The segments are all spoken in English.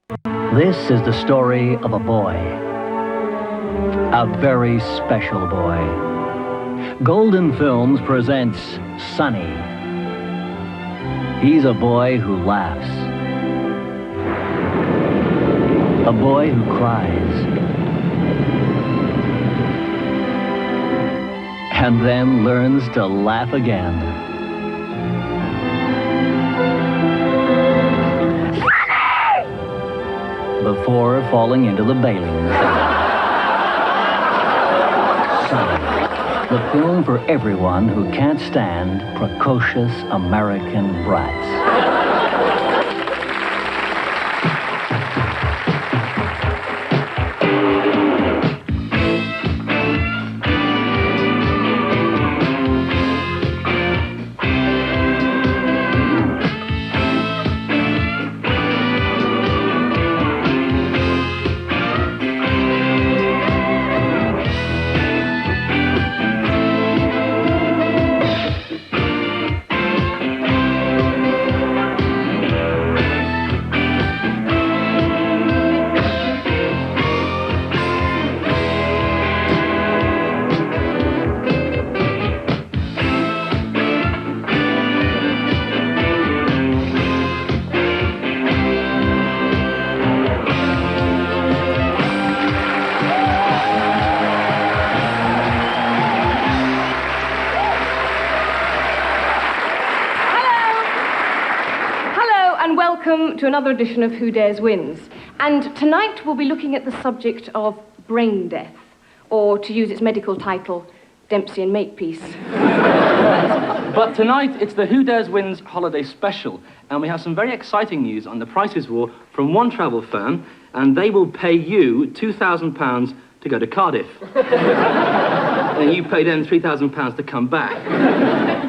This is the story of a boy. A very special boy. Golden Films presents Sonny. He's a boy who laughs. A boy who cries. And then learns to laugh again. Before falling into the bailing. Sonny, the film for everyone who can't stand precocious American brats. Welcome to another edition of Who Dares Wins. And tonight we'll be looking at the subject of brain death, or to use its medical title, Dempsey and Makepeace. But tonight it's the Who Dares Wins holiday special, and we have some very exciting news on the Price is War from one travel firm, and they will pay you £2,000 to go to Cardiff. And you pay them £3,000 to come back.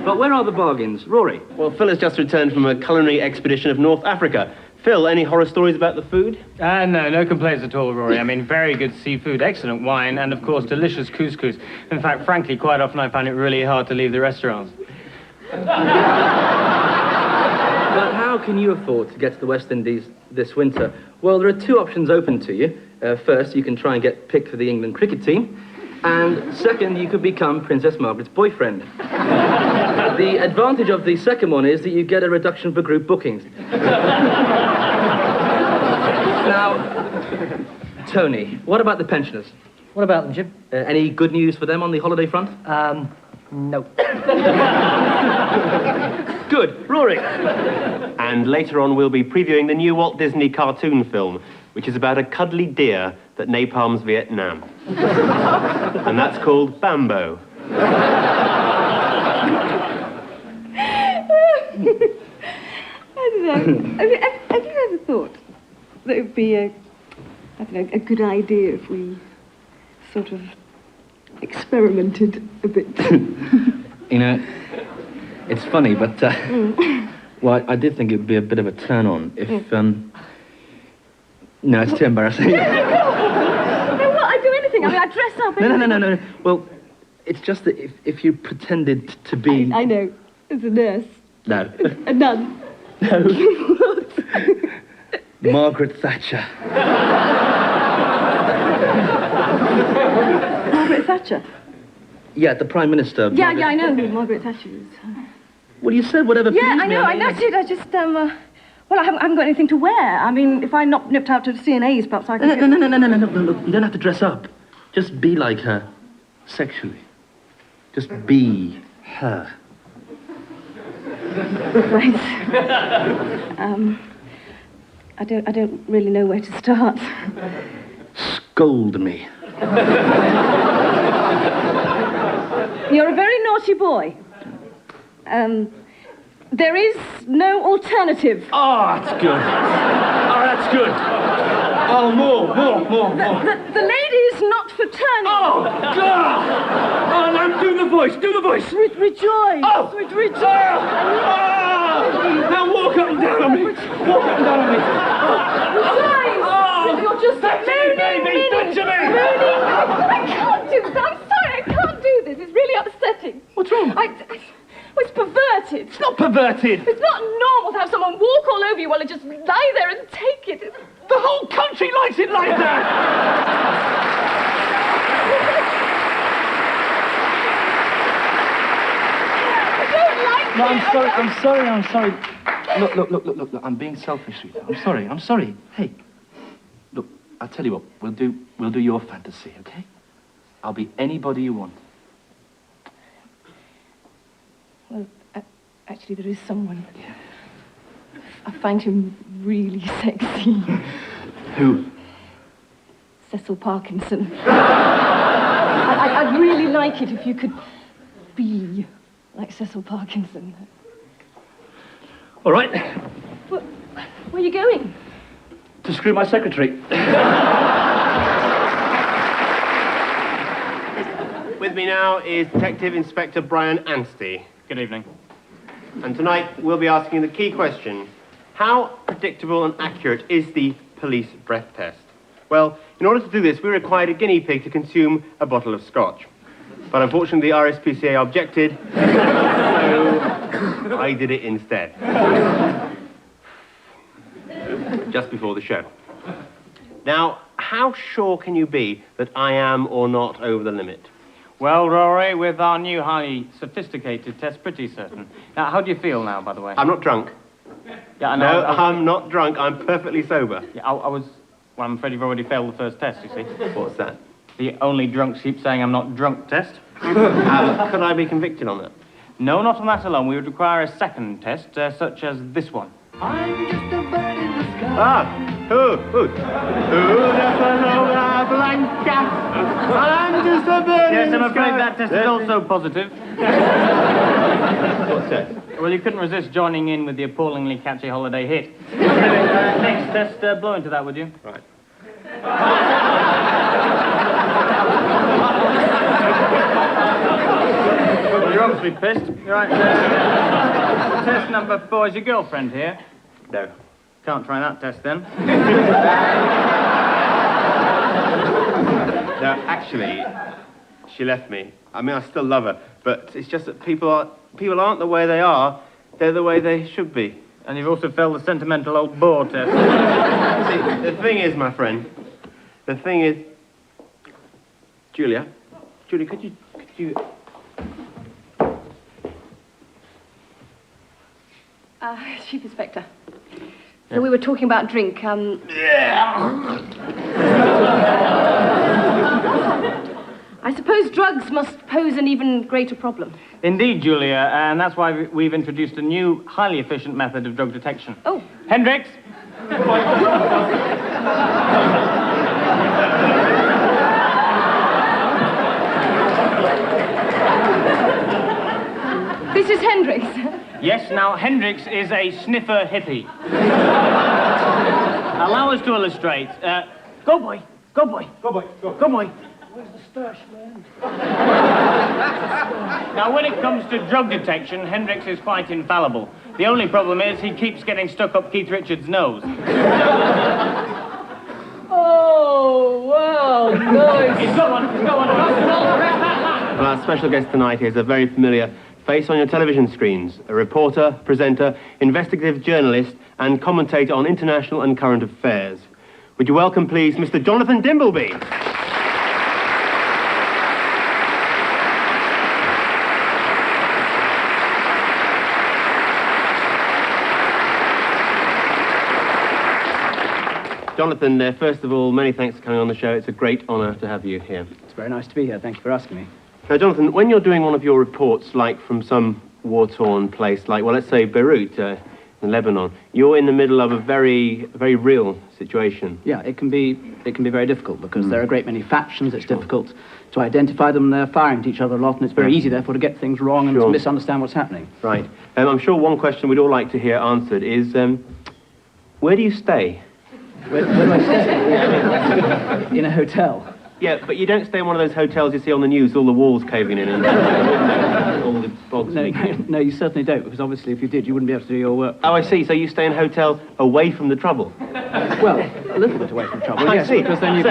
But where are the bargains? Rory? Well, Phil has just returned from a culinary expedition of North Africa. Phil, any horror stories about the food? No complaints at all, Rory. I mean, very good seafood, excellent wine, and, of course, delicious couscous. In fact, frankly, quite often I find it really hard to leave the restaurants. But how can you afford to get to the West Indies this winter? Well, there are two options open to you. First, you can try and get picked for the England cricket team. And second, you could become Princess Margaret's boyfriend. The advantage of the second one is that you get a reduction for group bookings. Now, Tony, what about the pensioners? What about them, Jim? Any good news for them on the holiday front? No. Good. Rory? And later on, we'll be previewing the new Walt Disney cartoon film, which is about a cuddly deer that napalms Vietnam. And that's called Bambo. I don't know. Have you ever thought that it would be a good idea if we sort of experimented a bit? You know, it's funny, but, well, I did think it would be a bit of a turn-on if, No, it's too embarrassing. No, what? I'd do anything. I mean, I'd dress up. No. Well, it's just that if you pretended to be... I know. As a nurse. No. A nun. No. Margaret Thatcher. Margaret Thatcher? Yeah, the Prime Minister. Yeah, I know who Margaret Thatcher is. Well, you said whatever pleased me. Yeah, I know, I noted. I just, well, I haven't got anything to wear. I mean, if I nipped out to CNA's, perhaps I could... No, look, you don't have to dress up. Just be like her, sexually. Just be her. Right. I don't really know where to start. Scold me. You're a very naughty boy. There is no alternative. Oh, that's good. Oh, that's good. Oh, more. The lady is not for turning. Oh, God! Oh, no, do the voice. Rejoice. Oh! Rejoice. Oh! Now walk up and down on me. Rejoice. Oh! You're just Touch me, baby, touch me. I can't do this. I'm sorry, I can't do this. It's really upsetting. What's wrong? It's perverted. It's not perverted. It's not normal to have someone walk all over you while they just lie there and take it. The whole country likes it like that! No, I'm sorry. Look, I'm being selfish, sweetheart. I'm sorry. Hey, look, I'll tell you what, we'll do your fantasy, okay? I'll be anybody you want. Well, actually, there is someone. Yeah. I find him really sexy. Who? Cecil Parkinson. I'd really like it if you could be like Cecil Parkinson. All right. Where are you going? To screw my secretary. With me now is Detective Inspector Brian Anstey. Good evening. And tonight we'll be asking the key question. How predictable and accurate is the police breath test? Well, in order to do this, we required a guinea pig to consume a bottle of scotch. But unfortunately, the RSPCA objected, so I did it instead. Just before the show. Now, how sure can you be that I am or not over the limit? Well, Rory, with our new highly sophisticated test, pretty certain. Now, how do you feel now, by the way? I'm not drunk. Yeah, I know. No, I'm not drunk. I'm perfectly sober. Yeah, I was... Well, I'm afraid you've already failed the first test, you see. What's that? The only drunks keep saying I'm not drunk test. Could I be convicted on that? No, not on that alone. We would require a second test, such as this one. I'm just a bird in the sky. Ah! Who Blanca? I'm just a bird Yes, in I'm the afraid sky. that test is also positive. What's that? Well, you couldn't resist joining in with the appallingly catchy holiday hit. Next test, blow into that, would you? Right. Well, you're obviously pissed. Right. Test number 4. Is your girlfriend here? No. Can't try that test, then. No, actually, she left me. I mean, I still love her, but it's just that people aren't the way they are. They're the way they should be. And you've also failed the sentimental old bore test. See, the thing is, my friend, Julia, could you... Chief Inspector. So we were talking about drink, I suppose drugs must pose an even greater problem. Indeed, Julia, and that's why we've introduced a new, highly efficient method of drug detection. Oh. Hendricks! This is Hendricks. Yes, now, Hendricks is a sniffer hippie. Allow us to illustrate. Go, boy. Go, boy. Go, boy. Go, boy. Where's the stash, man? Now, when it comes to drug detection, Hendricks is quite infallible. The only problem is he keeps getting stuck up Keith Richards' nose. Oh, wow, nice. He's got one. He's got one. Well, our special guest tonight is a very familiar face on your television screens. A reporter, presenter, investigative journalist, and commentator on international and current affairs. Would you welcome, please, Mr. Jonathan Dimbleby? Jonathan, first of all, many thanks for coming on the show. It's a great honour to have you here. It's very nice to be here. Thank you for asking me. Now, Jonathan, when you're doing one of your reports, like from some war-torn place, like, well, let's say Beirut in Lebanon, you're in the middle of a very, very real situation. Yeah, it can be very difficult because there are a great many factions. It's difficult to identify them. They're firing at each other a lot, and it's very easy, therefore, to get things wrong and to misunderstand what's happening. Right. I'm sure one question we'd all like to hear answered is, where do you stay? Where do I stay? In a hotel. Yeah, but you don't stay in one of those hotels you see on the news, all the walls caving in and all the bogs. No, you certainly don't, because obviously if you did, you wouldn't be able to do your work. Oh, I see. So you stay in a hotel away from the trouble? Well, a little bit away from trouble, I yes, see. because then you...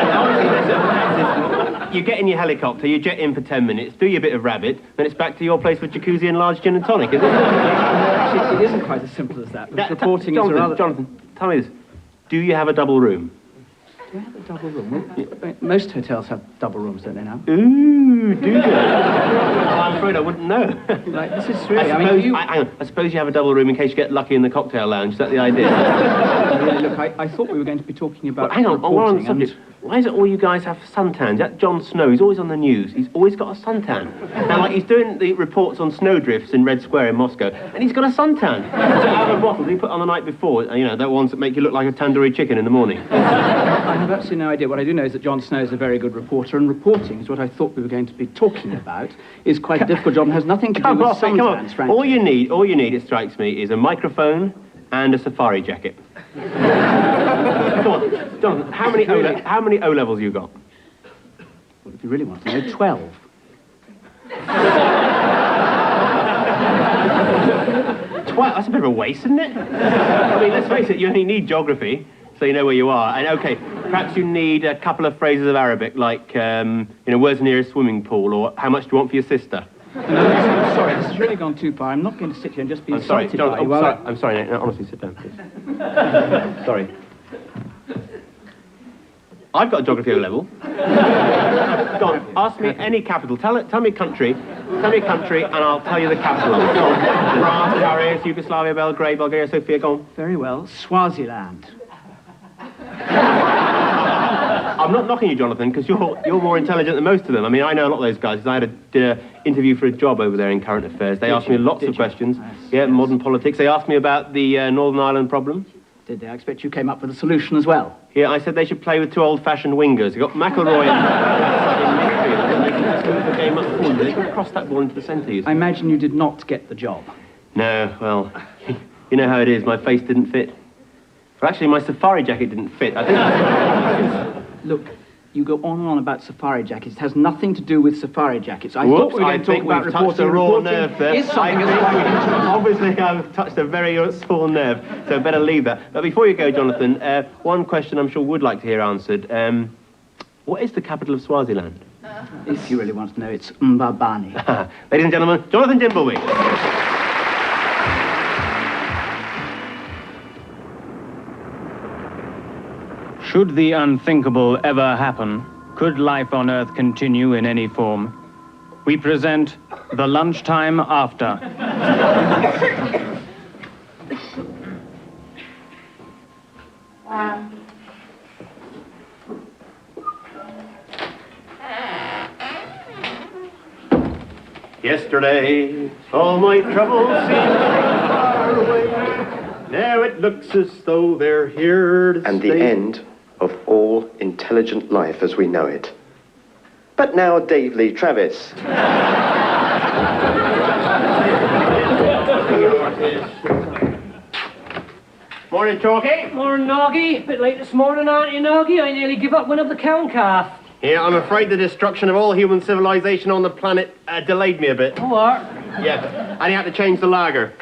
You get in your helicopter, you jet in for 10 minutes, do your bit of rabbit, then it's back to your place with jacuzzi and large gin and tonic, isn't it? Actually, it isn't quite as simple as that, because reporting is a rather... Jonathan, tell me this. Do you have a double room? Do I have a double room? Well, most hotels have double rooms, don't they now? Ooh, do they? I'm afraid I wouldn't know. Like, this is really... I suppose you have a double room in case you get lucky in the cocktail lounge. Is that the idea? Really, look, I thought we were going to be talking about... But hang on, while on the subject, why is it all you guys have suntans? That Jon Snow, he's always on the news. He's always got a suntan. Now, like, he's doing the reports on snowdrifts in Red Square in Moscow, and he's got a suntan. So out of a bottle he put on the night before, you know, the ones that make you look like a tandoori chicken in the morning. I have absolutely no idea. What I do know is that Jon Snow is a very good reporter, and reporting is what I thought we were going to be talking about. Is quite a difficult job and has nothing to do with suntans, frankly. All you need, it strikes me, is a microphone and a safari jacket. Come on, Jonathan, how many O-levels you got? Well, if you really want to know, 12. 12? That's a bit of a waste, isn't it? I mean, let's face it, you only need geography, so you know where you are. And, OK, perhaps you need a couple of phrases of Arabic, like, you know, where's the nearest swimming pool, or how much do you want for your sister? No, I'm sorry, this has really gone too far. I'm not going to sit here and just be insulted by you. I'm sorry, Nate. No, honestly, sit down, please. Sorry. I've got a geography O-level. Go on, ask me any capital. Tell me a country. Tell me a country, and I'll tell you the capital. Go on. France, Paris, Yugoslavia, Belgrade, Bulgaria, Sofia. Go on. Very well. Swaziland. I'm not knocking you, Jonathan, because you're more intelligent than most of them. I mean, I know a lot of those guys. I did an interview for a job over there in current affairs. They asked me lots of questions. Yes. Yeah, modern politics. They asked me about the Northern Ireland problem. Did they? I expect you came up with a solution as well. Yeah, I said they should play with two old-fashioned wingers. They got McIlroy in midfield, and they can smooth the game up forward. They can cross that ball into the centre. I imagine you did not get the job. No, well, you know how it is. My face didn't fit. Well, actually, my safari jacket didn't fit. I think. Look, you go on and on about safari jackets. It has nothing to do with safari jackets. I thought we were going to talk about touched a raw nerve there. Obviously, I've touched a very sore nerve, so better leave that. But before you go, Jonathan, one question I'm sure would like to hear answered. What is the capital of Swaziland? If you really want to know, it's Mbabane. Ladies and gentlemen, Jonathan Dimbleby. Should the unthinkable ever happen, could life on Earth continue in any form, we present the Lunchtime After. Yesterday, all my troubles seemed far away. Now it looks as though they're here to and stay. the end of all intelligent life as we know it. But now, Dave Lee Travis. Morning, Chalky. Morning, Noggy. Bit late this morning, aren't you, Noggy? I nearly give up one of the Countcalf. Yeah, I'm afraid the destruction of all human civilization on the planet delayed me a bit. Oh, what? Yeah, and he had to change the lager.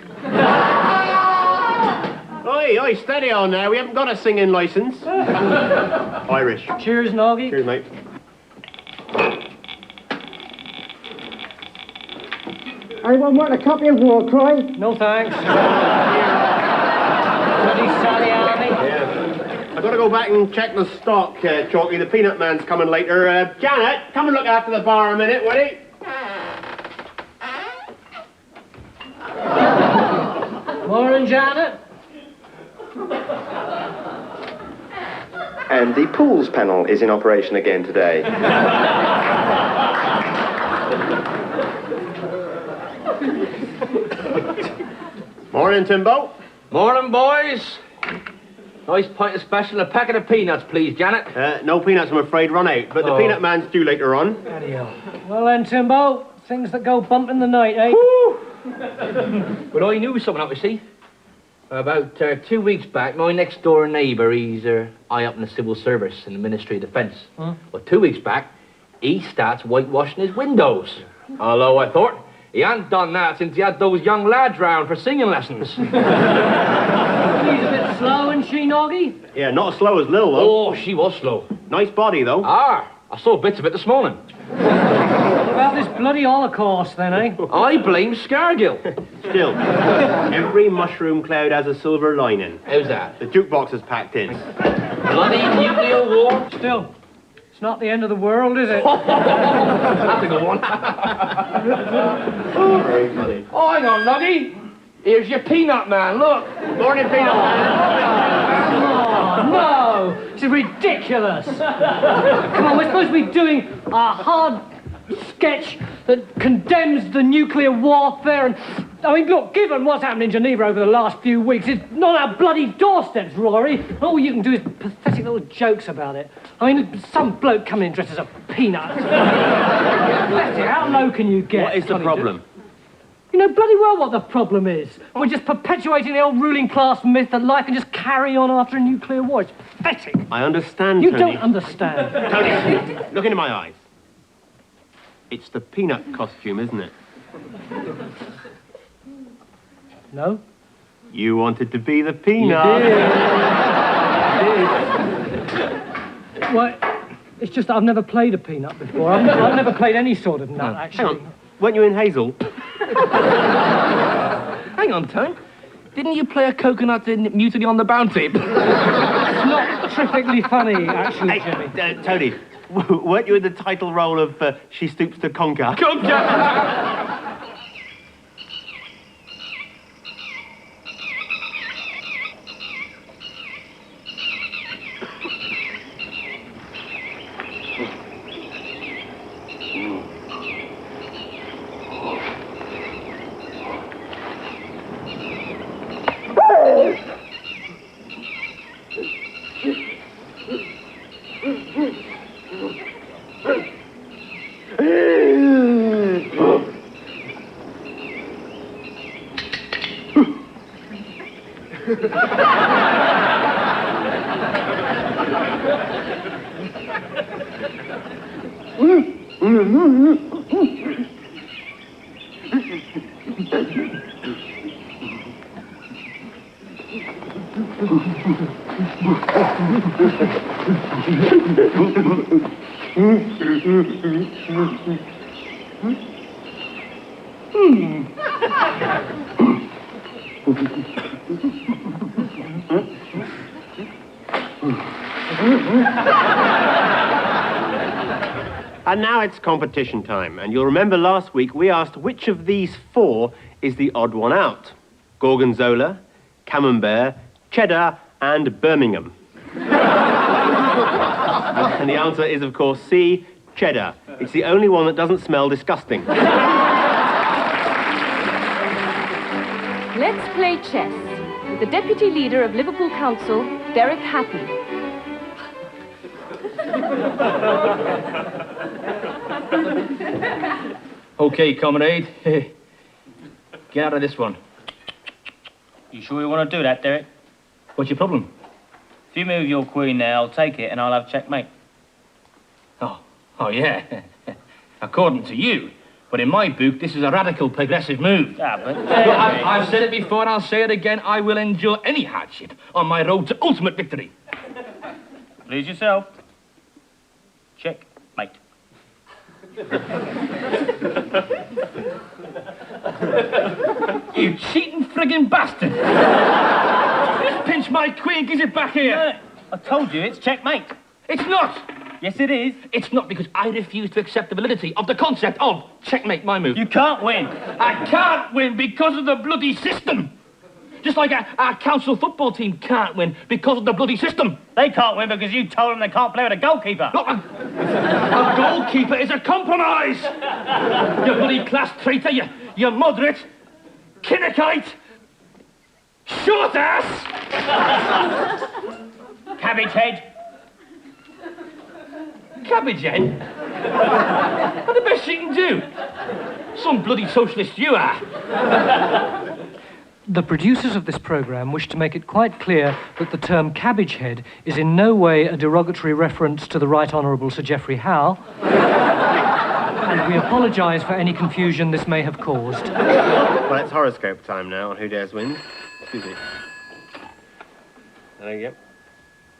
Oi, steady on now. We haven't got a singing licence. Irish. Cheers, Noggy. Cheers, mate. Anyone want a copy of War Cry? No thanks. Bloody Sally Army. Yeah. I've got to go back and check the stock, Chalky. The peanut man's coming later. Janet, come and look after the bar a minute, will you? Morning, Janet. And the pools panel is in operation again today. Morning, Timbo. Morning, boys. Nice pint of special and a packet of peanuts, please, Janet. No peanuts, I'm afraid, run out. But the peanut man's due later on. Well then, Timbo, things that go bump in the night, eh? Well, I knew something up, you see. About 2 weeks back, my next-door neighbour, he's high up in the civil service in the Ministry of Defence. Well, 2 weeks back, he starts whitewashing his windows. Although I thought, he hadn't done that since he had those young lads round for singing lessons. She's a bit slow, isn't she, Noggy? Yeah, not as slow as Lil, though. Oh, she was slow. Nice body, though. I saw bits of it this morning. What about this bloody Holocaust, then, eh? I blame Scargill. Still, every mushroom cloud has a silver lining. How's that? The jukebox is packed in. Bloody nuclear war? Still, it's not the end of the world, is it? That's a good one. Very funny. Oh, hang on, Nuggy. Here's your peanut man, look. Morning, Peanut. Oh, no! This is ridiculous! Come on, we're supposed to be doing a hard sketch that condemns the nuclear warfare and... I mean, look, given what's happened in Geneva over the last few weeks, it's not our bloody doorsteps, Rory. All you can do is pathetic little jokes about it. I mean, some bloke coming in dressed as a peanut. How low can you get? What is the problem? You know bloody well what the problem is. We're just perpetuating the old ruling class myth that life can just carry on after a nuclear war. It's pathetic. I understand, You Tony. don't understand. Tony, look into my eyes. It's the peanut costume, isn't it? No? You wanted to be the peanut. Well, it's just that I've never played a peanut before. I've never played any sort of nut, Hang actually. on. Weren't you in Hazel? Hang on, Tone. Didn't you play a coconut in Mutiny on the Bounty? It's not terrifically funny, actually, Jimmy. Tony, weren't you in the title role of She Stoops to Conquer? Conquer! And now it's competition time, and you'll remember last week we asked which of these four is the odd one out. Gorgonzola, Camembert, Cheddar, and Birmingham. And the answer is, of course, C, Cheddar. It's the only one that doesn't smell disgusting. Let's play chess with the Deputy Leader of Liverpool Council, Derek Hatton. Okay, comrade. Get out of this one. You sure you want to do that, Derek? What's your problem? If you move your queen there, I'll take it and I'll have checkmate. Oh, yeah. According to you. But in my book, this is a radical progressive move. Ah, but... Look, I've said it before, I'll say it again. I will endure any hardship on my road to ultimate victory. Please yourself. Checkmate. You cheating friggin' bastard! Just pinch my queen, gives it back here. No, I told you, it's checkmate. It's not! Yes, it is. It's not because I refuse to accept the validity of the concept of checkmate my move. You can't win. I can't win because of the bloody system. Just like our council football team can't win because of the bloody system. They can't win because you told them they can't play with a goalkeeper. Look, a goalkeeper is a compromise. You bloody class traitor, you moderate, Kinnockite, short ass. Cabbage head. Cabbage head? What the best she can do? Some bloody socialist you are. The producers of this programme wish to make it quite clear that the term cabbage head is in no way a derogatory reference to the Right Honourable Sir Geoffrey Howe. And we apologise for any confusion this may have caused. Well, it's horoscope time now on Who Dares Win. Excuse me. There you go.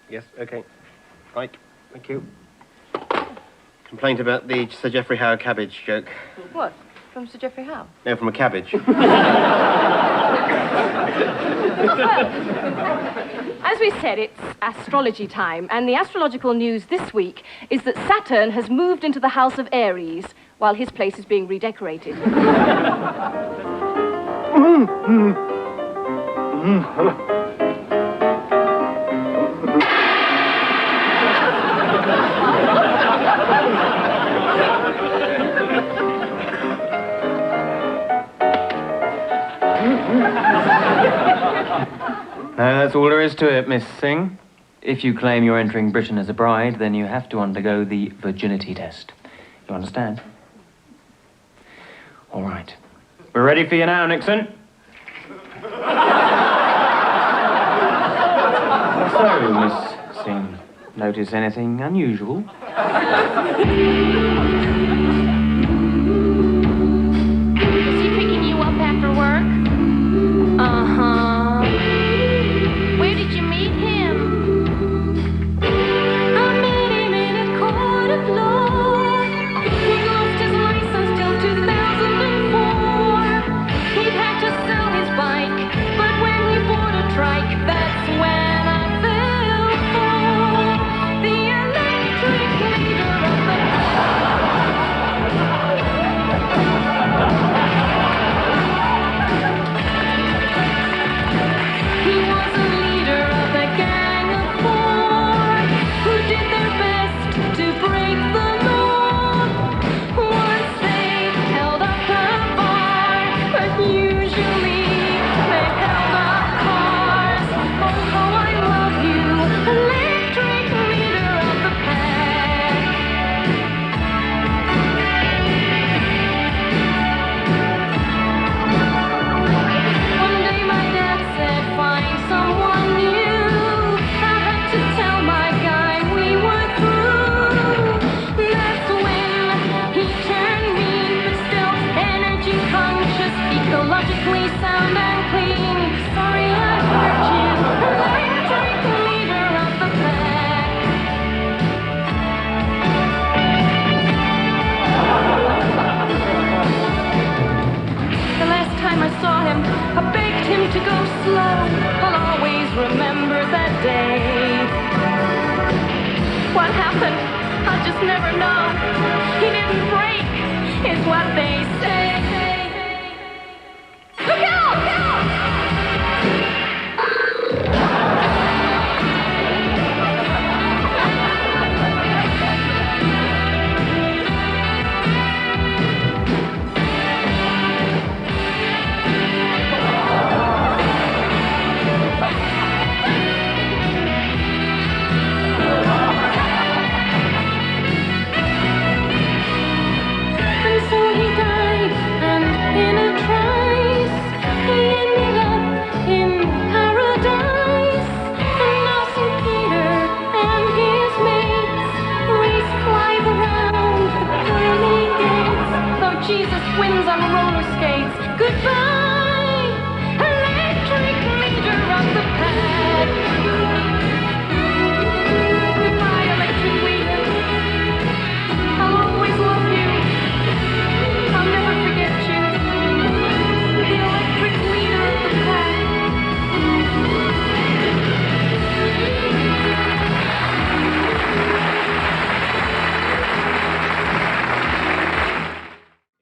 Yes, okay. Right, thank you. Complaint about the Sir Geoffrey Howe cabbage joke. What? From Sir Geoffrey Howe? No, from a cabbage. As we said, it's astrology time, and the astrological news this week is that Saturn has moved into the house of Aries while his place is being redecorated. That's all there is to it, Miss Singh. If you claim you're entering Britain as a bride, then you have to undergo the virginity test. You understand? All right. We're ready for you now, Nixon. So, Miss Singh, notice anything unusual?